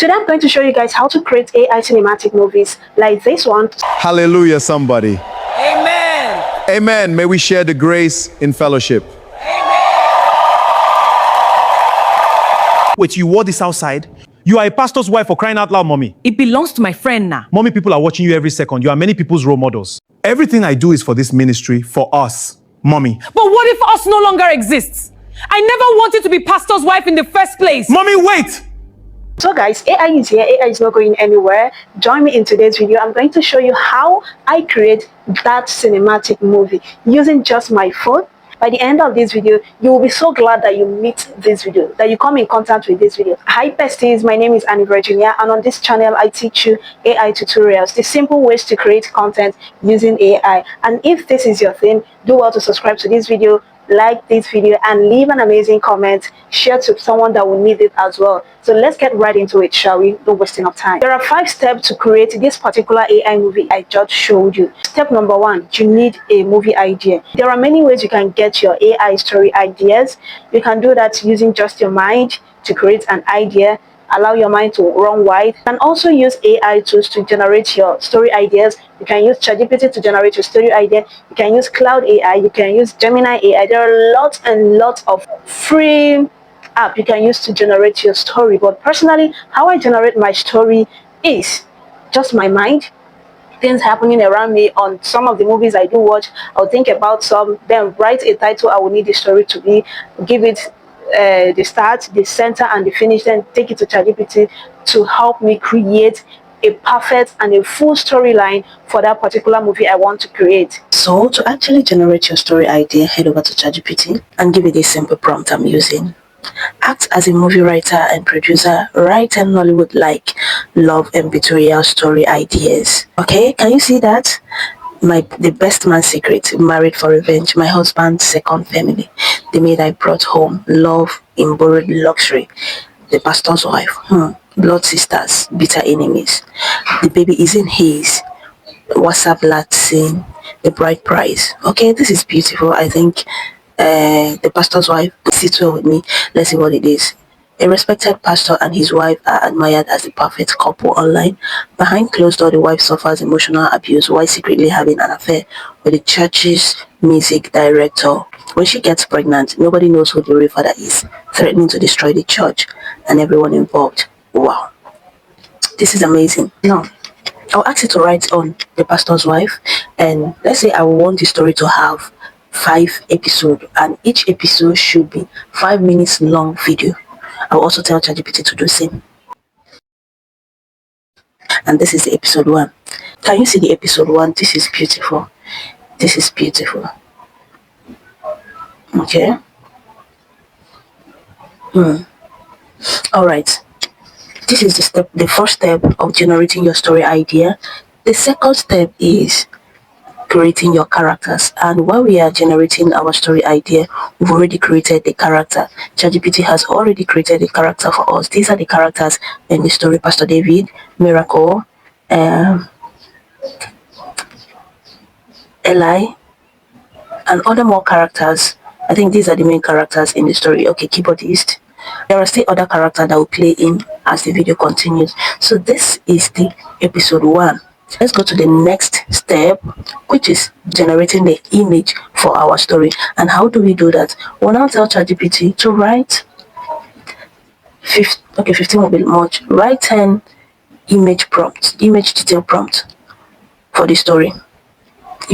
Today I'm going to show you guys how to create AI cinematic movies like this one. Hallelujah, somebody. Amen. Amen. May we share the grace in fellowship. Wait, you wore this outside? You are a pastor's wife, for crying out loud, mommy. It belongs to my friend now. Mommy, people are watching you every second. You are many people's role models. Everything I do is for this ministry, for us, mommy. But what if us no longer exists? I never wanted to be pastor's wife in the first place. Mommy, wait! So guys, AI is here. AI is not going anywhere. Join me in today's video. I'm going to show you how I create that cinematic movie using just my phone. By the end of this video, you will be so glad that you meet this video, that you come in contact with this video. Hi besties, my name is Annie Virginia, and on this channel I teach you AI tutorials, the simple ways to create content using AI. And if this is your thing, do well to subscribe to this video, like this video, and leave an amazing comment. Share to someone that will need it as well. So let's get right into it, shall we? No wasting of time. There are 5 steps to create this particular AI movie I just showed you. Step number 1, you need a movie idea. There are many ways you can get your AI story ideas. You can do that using just your mind to create an idea. Allow your mind to run wide. You can also use AI tools to generate your story ideas. You can use ChatGPT to generate your story idea. You can use Cloud AI. You can use Gemini AI. There are lots and lots of free apps you can use to generate your story. But personally, how I generate my story is just my mind. Things happening around me on some of the movies I do watch. I'll think about some, then write a title I will need the story to be, give it the start, the center, and the finish, then take it to ChatGPT to help me create a perfect and a full storyline for that particular movie I want to create. So to actually generate your story idea, head over to ChatGPT and give it a simple prompt I'm using. Act as a movie writer and producer, write a Nollywood like love and betrayal story ideas. Okay, can you see that? The best man's secret, married for revenge, my husband's second family, the maid I brought home, love in borrowed luxury, the pastor's wife, blood sisters, bitter enemies, the baby isn't his, WhatsApp last scene, the bride price. Okay, this is beautiful. I think the pastor's wife sits well with me. Let's see what it is. A respected pastor and his wife are admired as the perfect couple online. Behind closed door, the wife suffers emotional abuse while secretly having an affair with the church's music director. When she gets pregnant, nobody knows who the real father is, threatening to destroy the church and everyone involved. Wow, this is amazing. Now, I'll ask you to write on the pastor's wife, and let's say I want the story to have 5 episodes, and each episode should be 5 minutes long video. I'll also tell ChatGPT to do the same. And this is the episode 1. Can you see the episode 1? This is beautiful. This is beautiful. Okay. Alright. This is the first step of generating your story idea. The second step is creating your characters, and while we are generating our story idea, we've already created the character. ChatGPT has already created the character for us. These are the characters in the story: Pastor David, Miracle, Eli, and other more characters. I think these are the main characters in the story. Okay, keyboardist. There are still other characters that will play in as the video continues. So this is the episode 1. Let's go to the next step, which is generating the image for our story. And how do we do that? We'll now tell ChatGPT to write 15 will be much. Write 10 image detail prompt for the story.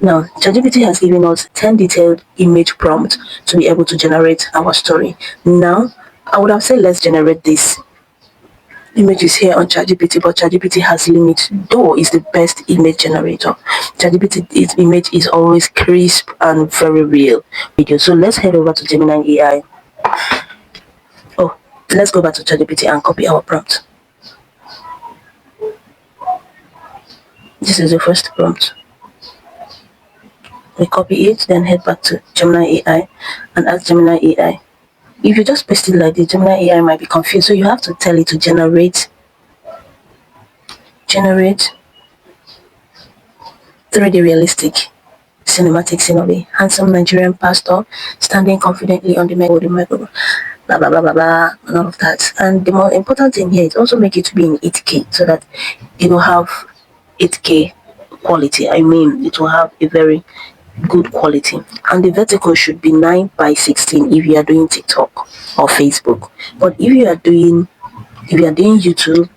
Now, ChatGPT has given us 10 detailed image prompts to be able to generate our story. Now, I would have said let's generate this images here on ChatGPT, but ChatGPT has limits, though it's the best image generator. ChatGPT's image is always crisp and very real. So let's head over to Gemini AI. Oh, let's go back to ChatGPT and copy our prompt. This is the first prompt. We copy it, then head back to Gemini AI and ask Gemini AI. If you just paste it like this, Gemini AI might be confused, so you have to tell it to generate 3D realistic cinematic scene of a handsome Nigerian pastor standing confidently on the microphone. blah blah blah blah blah, and all of that. And the more important thing here is also make it to be in 8K so that it will have 8K quality. I mean, it will have a very good quality. And the vertical should be 9 by 16 if you are doing TikTok or Facebook. But if you are doing YouTube,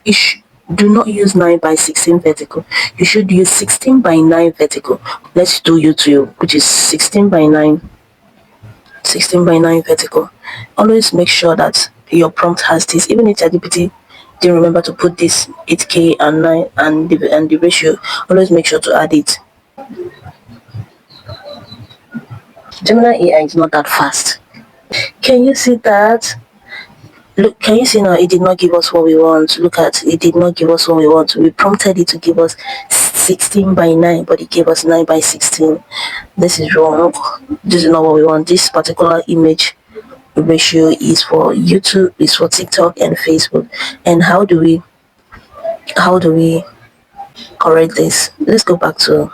do not use 9 by 16 vertical. You should use 16 by 9 vertical. Let's do YouTube, which is 16 by 9 vertical. Always make sure that your prompt has this. Even if ChatGPT didn't remember to put this 8K and 9 and the ratio, always make sure to add it. Gemini AI is not that fast. Can you see that? Look, can you see now? It did not give us what we want. Look at it, did not give us what we want. We prompted it to give us 16 by 9, but it gave us 9 by 16. This is wrong. This is not what we want. This particular image ratio is for YouTube, is for TikTok and Facebook. And how do we correct this? Let's go back to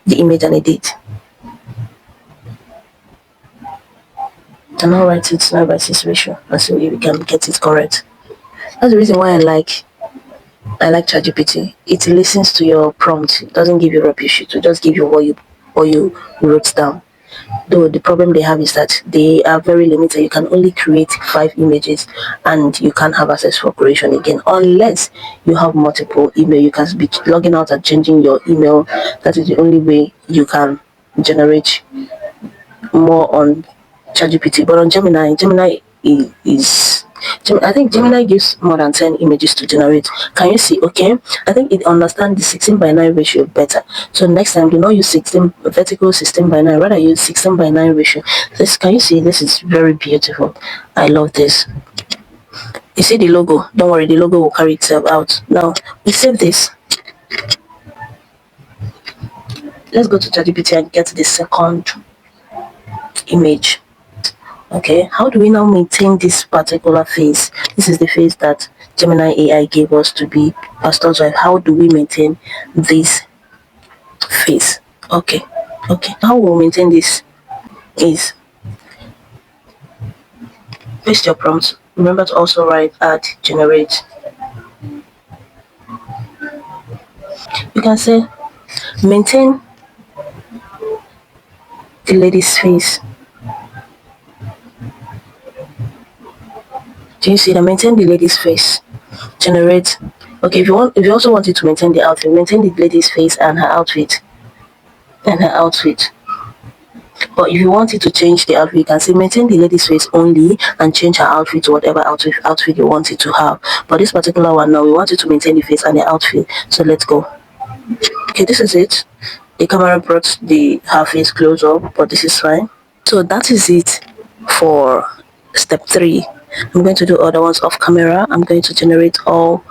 the image and edit. And now write it 9 by 6 ratio, and so we can get it correct. That's the reason why I like ChatGPT. It listens to your prompt. It doesn't give you rubbish. It will just give you what you wrote down. Though the problem they have is that they are very limited. You can only create 5 images and you can't have access for creation again unless you have multiple email. You can be logging out and changing your email. That is the only way you can generate more on ChatGPT. But on Gemini I think Gemini gives more than 10 images to generate. Can you see? Okay, I think it understands the 16 by 9 ratio better. So next time, do not use 16 vertical 16 by 9, rather use 16 by 9 ratio. This, can you see? This is very beautiful. I love this. You see the logo? Don't worry, the logo will carry itself out. Now we save this. Let's go to ChatGPT and get the second image. Okay, how do we now maintain this particular face? This is the face that Gemini AI gave us to be pastor's wife. How do we maintain this face? Okay, how we'll maintain this is paste your prompts. Remember to also write add generate. You can say maintain the lady's face. Do you see that? Maintain the lady's face. Generate. Okay, if you also want it to maintain the outfit, maintain the lady's face and her outfit. But if you want it to change the outfit, you can say maintain the lady's face only and change her outfit to whatever outfit you want it to have. But this particular one now, we want it to maintain the face and the outfit. So let's go. Okay, this is it. The camera brought her face close up, but this is fine. So that is it for step 3. I'm going to do other ones off camera. I'm going to generate all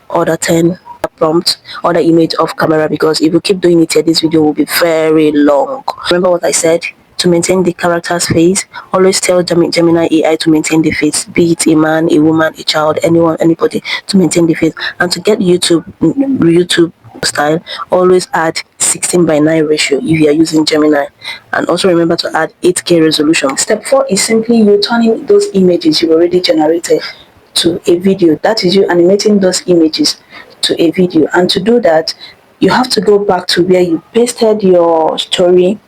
other 10 prompts, other image off camera, because if you keep doing it here, this video will be very long. Remember what I said? To maintain the character's face, always tell Gemini AI to maintain the face, be it a man, a woman, a child, anyone, anybody, to maintain the face. And to get YouTube style, always add 16 by 9 ratio if you are using Gemini, and also remember to add 8K resolution. Step 4 is simply you turning those images you've already generated to a video. That is you animating those images to a video. And to do that, you have to go back to where you pasted your story.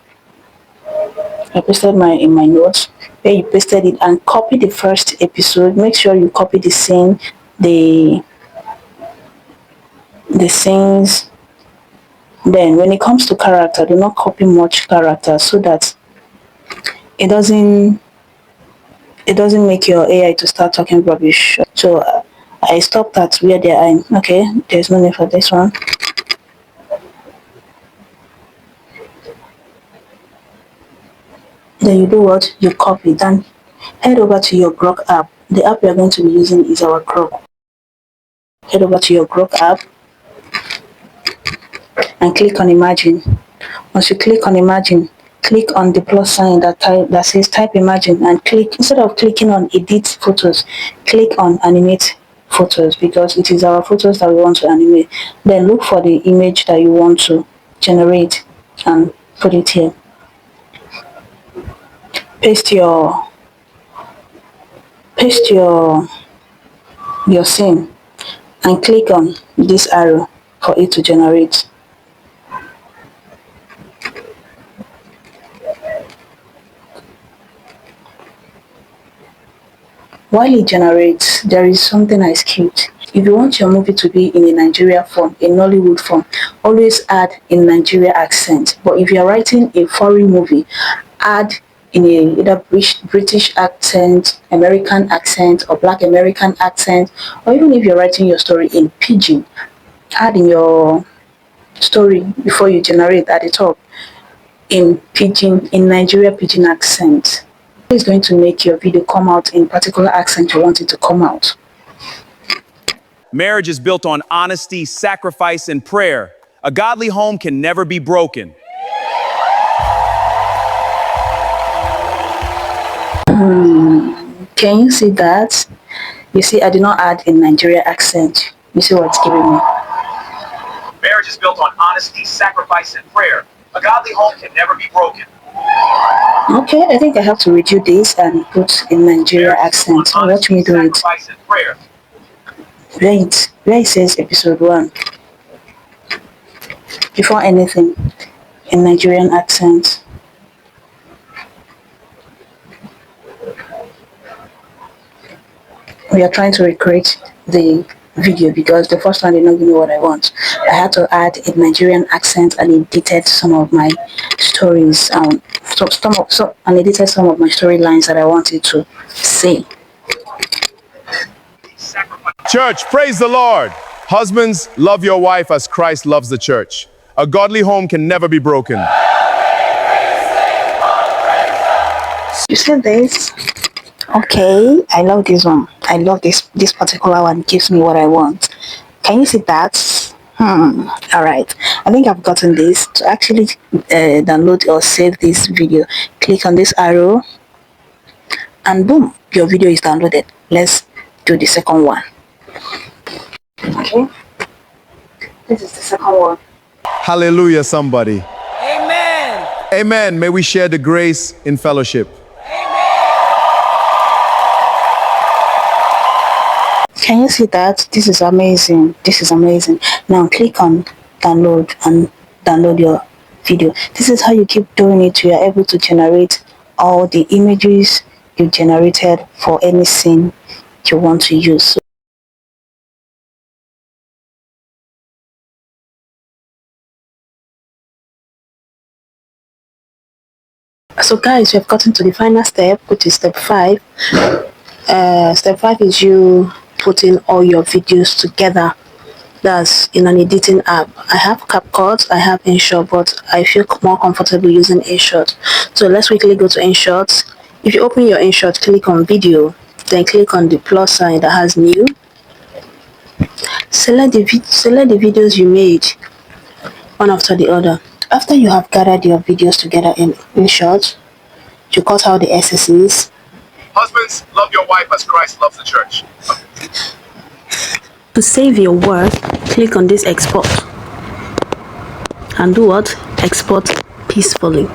I pasted in my notes where you pasted it, and copy the first episode. Make sure you copy the scene, the scenes. Then when it comes to character, do not copy much character so that it doesn't make your AI to start talking rubbish. So I stopped at where they are. Okay, there's no need for this one. Then you do what? You copy. Then head over to your Grok app. The app we are going to be using is our Grok. Head over to your Grok app and click on Imagine. Once you click on Imagine, click on the plus sign that says type Imagine, and click, instead of clicking on Edit Photos, click on Animate Photos, because it is our photos that we want to animate. Then look for the image that you want to generate and put it here. Paste your paste your scene and click on this arrow for it to generate. While it generates, there is something I skipped. If you want your movie to be in a Nigeria form, a Nollywood form, always add in Nigeria accent. But if you're writing a foreign movie, add in a either British accent, American accent, or Black American accent, or even if you're writing your story in Pidgin, add in your story before you generate at the top in Pidgin, in Nigeria Pidgin accent. It's going to make your video come out in particular accent you want it to come out. Marriage is built on honesty, sacrifice, and prayer. A godly home can never be broken. Can you see that? You see, I did not add in Nigeria accent. You see what it's giving me? Marriage is built on honesty, sacrifice, and prayer. A godly home can never be broken. Okay, I think I have to redo this and put in Nigeria accent. Watch me do it. Where it says episode 1. Before anything, in Nigerian accent. We are trying to recreate the video because the first one did not give me what I want. I had to add a Nigerian accent and edited some of my stories, and edited some of my storylines that I wanted to say. Church, praise the Lord. Husbands, love your wife as Christ loves the church. A godly home can never be broken. You see this? Okay, I love this one. I love this particular one. Gives me what I want. Can you see that? All right. I think I've gotten this. To actually download or save this video, click on this arrow, and boom, your video is downloaded. Let's do the second one. Okay. This is the second one. Hallelujah, somebody. Amen. Amen. May we share the grace in fellowship. Can you see that? This is amazing. This is amazing. Now click on download and download your video. This is how you keep doing it. You are able to generate all the images you generated for any scene you want to use. So guys, we have gotten to the final step, which is step 5. Step 5 is you putting all your videos together. That's in an editing app. I have CapCut, I have InShot, but I feel more comfortable using InShot. So let's quickly go to InShot. If you open your InShot, click on video, then click on the plus sign that has new. Select the videos you made, one after the other. After you have gathered your videos together in InShot, you cut out the SSEs. Husbands, love your wife as Christ loves the church. To save your work, click on this export and do what? Export peacefully.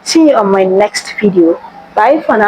See you on my next video. Bye for now.